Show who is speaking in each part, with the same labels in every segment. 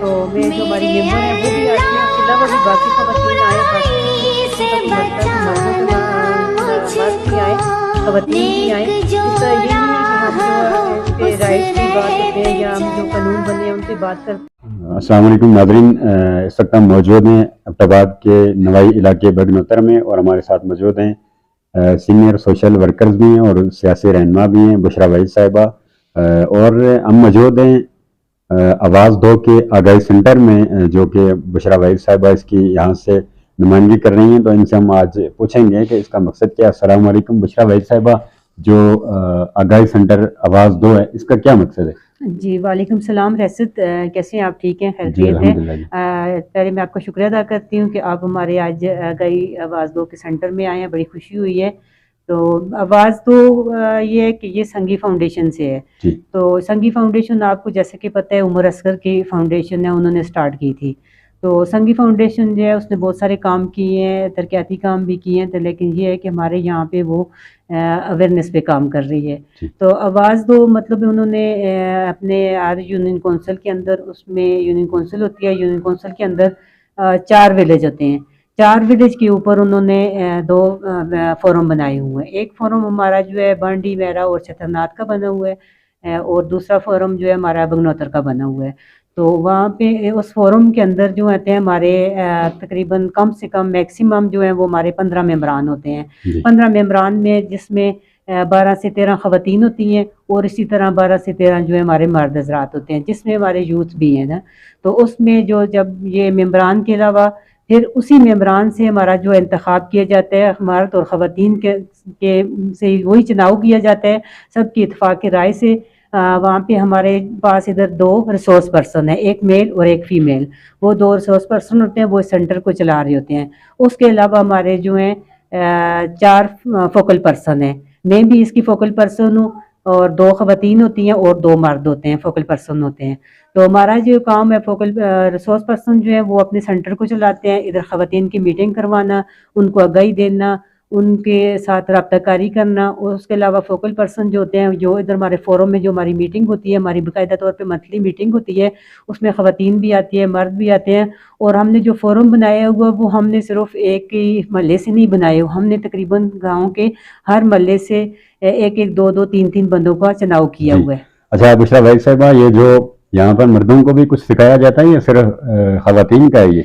Speaker 1: تو میں جو ہماری ممبر ہیں وہ بھی آتی ہیں، اس کے علاوہ بھی باقی خواتین آئے، باقی ان کا مرد بھی آئے، خواتین بھی آئیں۔ اس طرح یہ نہیں ہے کہ ہم جو ان کے رائٹس کی بات کرتے ہیں یا ہم جو قانون بنے ہیں ان پہ بات کرتے ہیں۔
Speaker 2: السلام علیکم ناظرین، اس وقت ہم موجود ہیں ابٹاباد کے نوائی علاقے بگنوتر میں، اور ہمارے ساتھ موجود ہیں سینئر سوشل ورکرز بھی ہیں اور سیاسی رہنما بھی ہیں، بشرا وحید صاحبہ، اور ہم موجود ہیں آواز دو کے آگاہی سینٹر میں، جو کہ بشرا وحید صاحبہ اس کی یہاں سے نمائندگی کر رہی ہیں، تو ان سے ہم آج پوچھیں گے کہ اس کا مقصد کیا ہے۔ السلام علیکم بشرا وحید صاحبہ، جو آگاہی سینٹر آواز دو ہے، اس کا کیا مقصد ہے؟
Speaker 1: جی وعلیکم السلام ریاست، کیسے ہیں آپ؟ ٹھیک ہیں؟
Speaker 2: جی
Speaker 1: خیریت
Speaker 2: الحمدللہ
Speaker 1: ہے؟
Speaker 2: جی۔
Speaker 1: پہلے میں آپ کا شکریہ ادا کرتی ہوں کہ آپ ہمارے آج آگاہی آواز دو کے سینٹر میں آئے ہیں، بڑی خوشی ہوئی ہے۔ تو آواز دو یہ ہے کہ یہ سنگھی فاؤنڈیشن سے ہے۔
Speaker 2: جی
Speaker 1: تو سنگھی فاؤنڈیشن آپ کو جیسے کہ پتہ ہے عمر اصغر کی فاؤنڈیشن ہے، انہوں نے سٹارٹ کی تھی۔ تو سنگھی فاؤنڈیشن جو ہے اس نے بہت سارے کام کیے ہیں، ترقیاتی کام بھی کیے ہیں، تو لیکن یہ ہے کہ ہمارے یہاں پہ وہ اویئرنیس پہ کام کر رہی ہے۔
Speaker 2: جی
Speaker 1: تو آواز دو مطلب انہوں نے اپنے ہر یونین کونسل کے اندر، اس میں یونین کونسل ہوتی ہے، یونین کونسل کے اندر 4 ولیج ہوتے ہیں، 4 ولیج کے اوپر انہوں نے 2 فورم بنائے ہوئے ہیں۔ ایک فورم ہمارا جو ہے بانڈی میرا اور چھترنات کا بنا ہوا ہے، اور دوسرا فورم جو ہے ہمارا بگنوتر کا بنا ہوا ہے۔ تو وہاں پہ اس فورم کے اندر جو ہوتے ہیں ہمارے تقریباً کم سے کم میکسیمم جو ہیں وہ ہمارے 15 ممبران ہوتے ہیں۔ 15 ممبران میں جس میں 12 سے 13 خواتین ہوتی ہیں، اور اسی طرح 12 سے 13 جو ہے ہمارے مرد حضرات ہوتے ہیں، جس میں ہمارے یوتھ بھی ہیں نا۔ تو اس میں جب یہ ممبران کے علاوہ پھر اسی ممبران سے ہمارا جو انتخاب کیا جاتا ہے، مرد اور خواتین کے سے وہی چناؤ کیا جاتا ہے سب کی اتفاق کی رائے سے۔ وہاں پہ ہمارے پاس ادھر 2 ریسورس پرسن ہیں، ایک میل اور ایک فیمیل۔ وہ 2 ریسورس پرسن ہوتے ہیں، وہ اس سینٹر کو چلا رہے ہوتے ہیں۔ اس کے علاوہ ہمارے جو ہیں 4 فوکل پرسن ہیں، میں بھی اس کی فوکل پرسن ہوں، اور 2 خواتین ہوتی ہیں اور 2 مرد ہوتے ہیں، فوکل پرسن ہوتے ہیں۔ تو ہمارا جو کام ہے فوکل ریسورس پرسن جو ہے وہ اپنے سینٹر کو چلاتے ہیں، ادھر خواتین کی میٹنگ کروانا، ان کو آگاہی دینا، ان کے ساتھ رابطہ کاری کرنا، اور اس کے علاوہ فوکل پرسن جو ہوتے ہیں جو ادھر ہمارے فورم میں جو ہماری میٹنگ ہوتی ہے، ہماری باقاعدہ طور پہ منتھلی میٹنگ ہوتی ہے، اس میں خواتین بھی آتی ہے، مرد بھی آتے ہیں۔ اور ہم نے جو فورم بنایا ہوا وہ ہم نے صرف ایک ہی محلے سے نہیں بنائے ہوئے، ہم نے تقریباً گاؤں کے ہر محلے سے 1-1 2-2 3-3 بندوں کا چناؤ کیا ہوا ہے۔
Speaker 2: اچھا بشرا وحید صاحبہ، یہ جو یہاں پر مردوں کو بھی کچھ سکھایا جاتا ہے یا صرف خواتین کا ہے یہ؟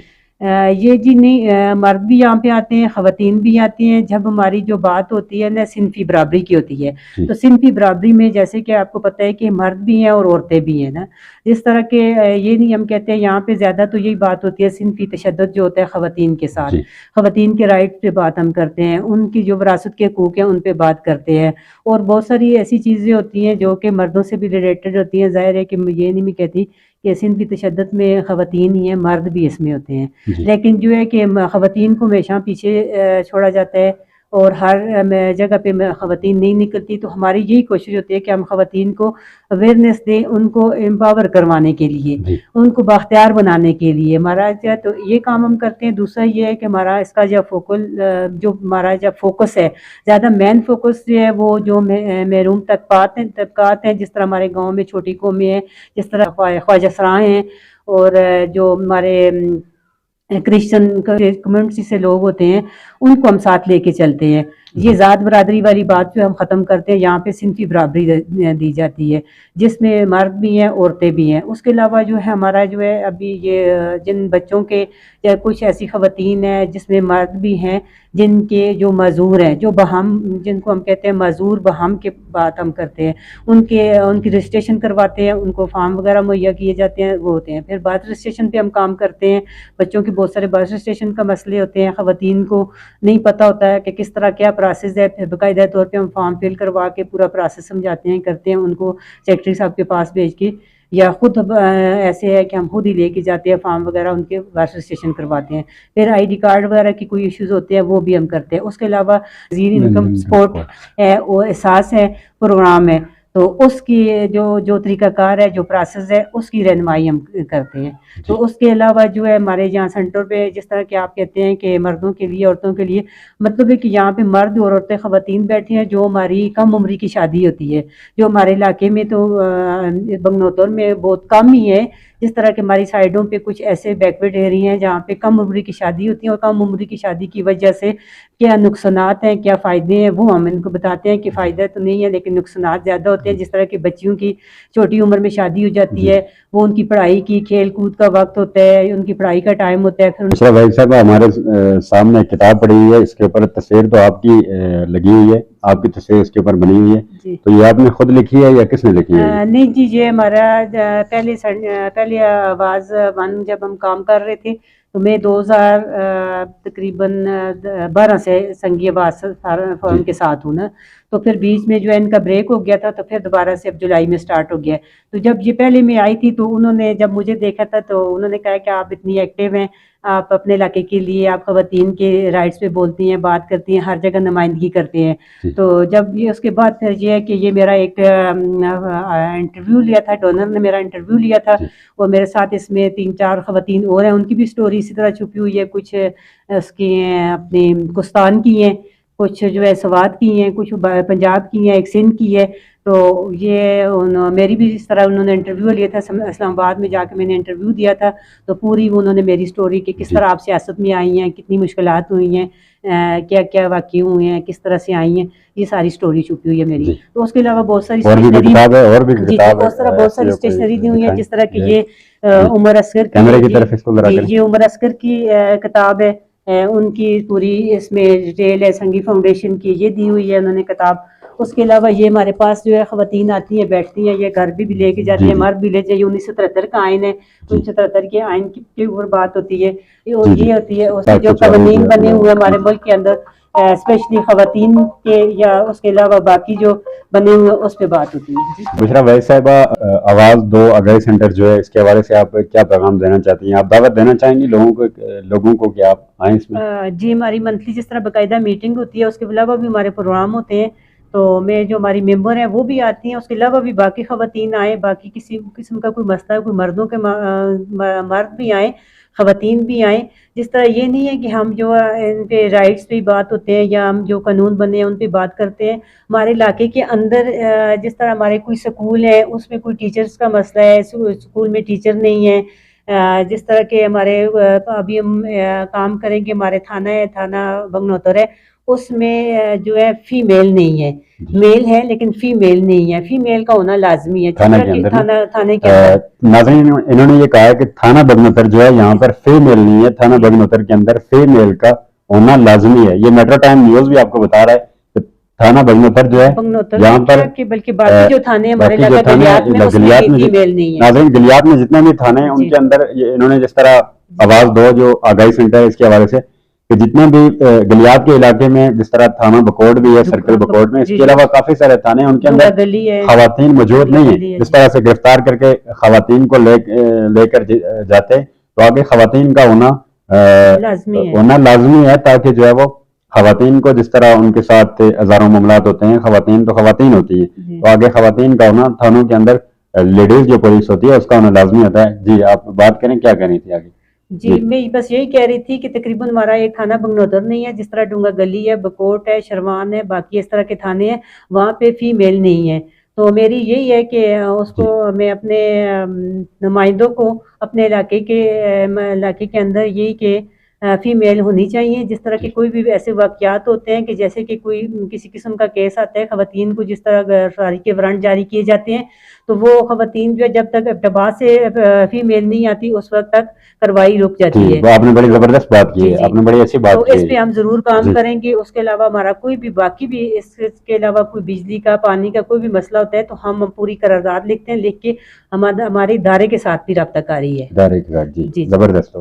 Speaker 1: یہ جی نہیں، مرد بھی یہاں پہ آتے ہیں، خواتین بھی آتی ہیں۔ جب ہماری جو بات ہوتی ہے نا صنفی برابری کی ہوتی ہے، تو صنفی برابری میں جیسے کہ آپ کو پتہ ہے کہ مرد بھی ہیں اور عورتیں بھی ہیں نا، اس طرح کے یہ نہیں ہم کہتے ہیں یہاں پہ زیادہ تو یہی بات ہوتی ہے صنفی تشدد جو ہوتا ہے خواتین کے ساتھ، خواتین کے رائٹ پہ بات ہم کرتے ہیں، ان کی جو وراثت کے حقوق ہیں ان پہ بات کرتے ہیں، اور بہت ساری ایسی چیزیں ہوتی ہیں جو کہ مردوں سے بھی ریلیٹڈ ہوتی ہیں۔ ظاہر ہے کہ یہ نہیں میں کہتی کہ صنفی تشدد میں خواتین ہی ہیں، مرد بھی اس میں ہوتے ہیں، لیکن جو ہے کہ خواتین کو ہمیشہ پیچھے چھوڑا جاتا ہے، اور ہر جگہ پہ خواتین نہیں نکلتی۔ تو ہماری یہی کوشش ہوتی ہے کہ ہم خواتین کو اویئرنیس دیں، ان کو امپاور کروانے کے لیے، ان کو بااختیار بنانے کے لیے ہمارا تو یہ کام ہم کرتے ہیں۔ دوسرا یہ ہے کہ ہمارا اس کا جو ہمارا فوکس ہے، زیادہ مین فوکس جو ہے وہ جو محروم طبقات ہیں، جس طرح ہمارے گاؤں میں چھوٹی قومیں ہیں، جس طرح خواجہ سراں ہیں، اور جو ہمارے کرسچن کمیونٹی سے لوگ ہوتے ہیں، ان کو ہم ساتھ لے کے چلتے ہیں۔ یہ ذات برادری والی بات جو ہم ختم کرتے ہیں، یہاں پہ صنفی برابری دی جاتی ہے، جس میں مرد بھی ہیں عورتیں بھی ہیں۔ اس کے علاوہ جو ہے ہمارا جو ہے ابھی یہ جن بچوں کے یا کچھ ایسی خواتین ہیں جس میں مرد بھی ہیں، جن کے جو معذور ہیں، جو بہم، جن کو ہم کہتے ہیں معذور بہم کے بات ہم کرتے ہیں، ان کی رجسٹریشن کرواتے ہیں، ان کو فارم وغیرہ مہیا کیے جاتے ہیں، وہ ہوتے ہیں۔ پھر برتھ رجسٹریشن پہ ہم کام کرتے ہیں، بچوں کے بہت سارے برتھ رجسٹریشن کا مسئلے ہوتے ہیں، خواتین کو نہیں پتہ ہوتا ہے کہ کس طرح کیا پروسیس ہے، پھر باقاعدہ طور پہ ہم فارم فل کروا کے پورا پروسیس سمجھاتے ہیں، کرتے ہیں، ان کو سیکرٹری صاحب کے پاس بھیج کے، یا خود ایسے ہے کہ ہم خود ہی لے کے جاتے ہیں فارم وغیرہ، ان کے برتھ رجسٹریشن کرواتے ہیں۔ پھر ID کارڈ وغیرہ کی کوئی ایشوز ہوتے ہیں وہ بھی ہم کرتے ہیں۔ اس کے علاوہ وزیر انکم سپورٹ ہے، وہ احساس ہے پروگرام ہے، تو اس کی جو طریقہ کار ہے، جو پروسیس ہے، اس کی رہنمائی ہم کرتے ہیں۔ تو اس کے علاوہ جو ہے ہمارے یہاں سینٹر پہ جس طرح کہ آپ کہتے ہیں کہ مردوں کے لیے عورتوں کے لیے، مطلب ہے کہ یہاں پہ مرد اور عورتیں خواتین بیٹھی ہیں جو ہماری کم عمری کی شادی ہوتی ہے، جو ہمارے علاقے میں تو بگنوتر میں بہت کم ہی ہے جس طرح کہ ہماری سائڈوں پہ کچھ ایسے بیکورڈ ایریا ہیں جہاں پہ کم عمری کی شادی ہوتی ہے، اور کم عمری کی شادی کی وجہ سے کیا نقصانات ہیں کیا فائدے ہیں وہ ہم ان کو بتاتے ہیں کہ فائدہ تو نہیں ہے لیکن نقصانات زیادہ ہوتے ہیں. جس طرح کہ بچیوں کی چھوٹی عمر میں شادی ہو جاتی ہے، وہ ان کی پڑھائی کی کھیل کود کا وقت ہوتا ہے، ان کی پڑھائی کا ٹائم ہوتا ہے. پھر
Speaker 2: بشرا وحید صاحبہ ہمارے سامنے کتاب پڑی ہوئی ہے، اس کے اوپر تصویر تو آپ کی لگی ہوئی ہے، آپ کی تصویر اس کے اوپر بنی ہوئی ہے.
Speaker 1: جی
Speaker 2: تو یہ آپ نے خود لکھی ہے یا کس نے لکھی ہے؟
Speaker 1: نہیں جی، یہ ہمارا پہلے آواز ون جب ہم کام کر رہے تھے تو میں 2000 تقریباً 12 سے سنگی آواز فورم کے ساتھ ہوں نا. تو پھر بیچ میں جو ہے ان کا بریک ہو گیا تھا، تو پھر دوبارہ سے اب جولائی میں سٹارٹ ہو گیا. تو جب یہ پہلے میں آئی تھی تو انہوں نے جب مجھے دیکھا تھا تو انہوں نے کہا کہ آپ اتنی ایکٹیو ہیں، آپ اپنے علاقے کے لیے آپ خواتین کے رائٹس پہ بولتی ہیں، بات کرتی ہیں، ہر جگہ نمائندگی کرتے ہیں. تو جب یہ اس کے بعد پھر یہ ہے کہ یہ میرا ایک انٹرویو لیا تھا، ڈونر نے میرا انٹرویو لیا تھا، اور میرے ساتھ اس میں 3-4 خواتین اور ہیں، ان کی بھی سٹوری اسی طرح چھپی ہوئی ہے. کچھ اس کی ہیں اپنے کوستان کی ہیں، کچھ جو ہے سوات کی ہیں، کچھ پنجاب کی ہیں، ایک سندھ کی ہے. تو یہ میری بھی اس طرح انہوں نے انٹرویو لیا تھا اسلام آباد میں جا کے میں نے انٹرویو دیا تھا. تو پوری انہوں نے میری سٹوری کہ کس طرح آپ سیاست میں آئی ہیں، کتنی مشکلات ہوئی ہیں، کیا کیا واقع ہوئے ہیں، کس طرح سے آئی ہیں، یہ ساری سٹوری چھپی ہوئی ہے میری. تو اس کے علاوہ بہت ساری بہت ساری اسٹیشنری دی ہوئی ہیں، جس طرح کہ یہ عمر اصغر کی یہ عمر اصغر کی کتاب ہے، ان کی پوری اس میں ڈیٹیل ہے. سنگی فاؤنڈیشن کی یہ دی ہوئی ہے انہوں نے کتاب. اس کے علاوہ یہ ہمارے پاس جو ہے خواتین آتی ہیں بیٹھتی ہیں، یہ گھر بھی لے کے جاتی ہیں. مرد بھی لے جائے. 1973 کا آئین ہے، 1973 کے آئین کے اوپر بات ہوتی ہے. یہ ہوتی ہے اس میں جو قوانین بنے ہوئے ہمارے ملک کے اندر اسپیشلی خواتین کے یا اس کے علاوہ باقی جو بنے ہوئے اس پہ بات ہوتی ہے.
Speaker 2: بشرا وحید صاحبہ، آواز 2 آگاہی سینٹر جو ہے اس کے حوالے سے آپ کیا پیغام دینا چاہتی ہیں؟ آپ دعوت دینا چاہیں گی لوگوں کو کہ آپ آئیں اس میں؟
Speaker 1: جی، ہماری منتھلی جس طرح باقاعدہ میٹنگ ہوتی ہے، اس کے علاوہ بھی ہمارے پروگرام ہوتے ہیں. تو میں جو ہماری ممبر ہیں وہ بھی آتی ہیں، اس کے علاوہ بھی باقی خواتین آئیں، باقی کسی قسم کا کوئی مسئلہ ہے، کوئی مردوں کے مرد بھی آئیں، خواتین بھی آئیں. جس طرح یہ نہیں ہے کہ ہم جو ان پہ رائٹس پہ بات ہوتے ہیں یا ہم جو قانون بنے ہیں ان پہ بات کرتے ہیں. ہمارے علاقے کے اندر جس طرح ہمارے کوئی سکول ہے اس میں کوئی ٹیچرز کا مسئلہ ہے، سکول میں ٹیچر نہیں ہے. جس طرح کہ ہمارے ابھی ہم کام کریں گے، ہمارے تھانہ بگنوتر ہے، اس میں جو ہے فیمیل نہیں ہے، میل ہے لیکن فیمیل نہیں ہے. فیمیل کا ہونا لازمی ہے تھانے کے اندر.
Speaker 2: ناظرین، انہوں نے یہ کہا ہے کہ تھانہ بگنوتر جو ہے یہاں پر فیمیل نہیں ہے، تھانہ بگنوتر کے اندر فیمیل کا ہونا لازمی ہے. یہ میٹرو ٹائم نیوز بھی آپ کو بتا رہا ہے کہ تھانہ بگنوتر جو ہے یہاں پر
Speaker 1: بلکہ باقی جو تھانے ہمارے گلیات میں فیمیل نہیں ہے.
Speaker 2: ناظرین، گلیات میں جتنے بھی تھانے ہیں ان کے اندر انہوں نے جس طرح آواز 2 جو آگاہی سینٹر ہے اس کے حوالے سے کہ جتنے بھی گلیات کے علاقے میں جس طرح تھانہ بکوٹ بھی ہے، سرکل بکوٹ میں، اس کے علاوہ کافی سارے تھانے ہیں ان کے اندر خواتین موجود نہیں ہیں. جس طرح سے گرفتار کر کے خواتین کو لے کر جاتے تو آگے خواتین کا ہونا لازمی ہے تاکہ جو ہے وہ خواتین کو جس طرح ان کے ساتھ ہزاروں معاملات ہوتے ہیں، خواتین تو خواتین ہوتی ہیں، تو آگے خواتین کا ہونا تھانوں کے اندر لیڈیز جو پولیس ہوتی ہے اس کا ہونا لازمی ہوتا ہے. جی آپ بات کریں، کیا کرنی تھی آگے؟
Speaker 1: جی، میں بس یہی کہہ رہی تھی کہ تقریباً ہمارا ایک تھانہ بگنوتر نہیں ہے. جس طرح ڈونگا گلی ہے، بکوٹ ہے، شروان ہے، باقی اس طرح کے تھانے ہیں، وہاں پہ فیمیل نہیں ہے. تو میری یہی ہے کہ اس کو میں اپنے نمائندوں کو اپنے علاقے کے اندر یہی کہ فیمیل ہونی چاہیے. جس طرح کے کوئی بھی ایسے واقعات ہوتے ہیں کہ جیسے کہ کوئی کسی قسم کا کیس آتا ہے، خواتین کو جس طرح گرفتاری کے وارنٹ جاری کیے جاتے ہیں، تو وہ خواتین جو جب تک ابتبا سے فیمیل نہیں آتی اس وقت تک کارروائی رک جاتی ہے.
Speaker 2: آپ نے بڑی زبردست بات کی ہے، آپ نے بڑی اچھی بات کی ہے.
Speaker 1: تو اس پہ ہم ضرور کام کریں گے. اس کے علاوہ ہمارا کوئی بھی باقی بھی اس کے علاوہ کوئی بجلی کا، پانی کا کوئی بھی مسئلہ ہوتا ہے تو ہم پوری قرارداد لکھتے ہیں، لکھ کے ہمارے ادارے کے ساتھ بھی رابطہ کاری ہے.
Speaker 2: ادارے کے ساتھ، جی زبردست.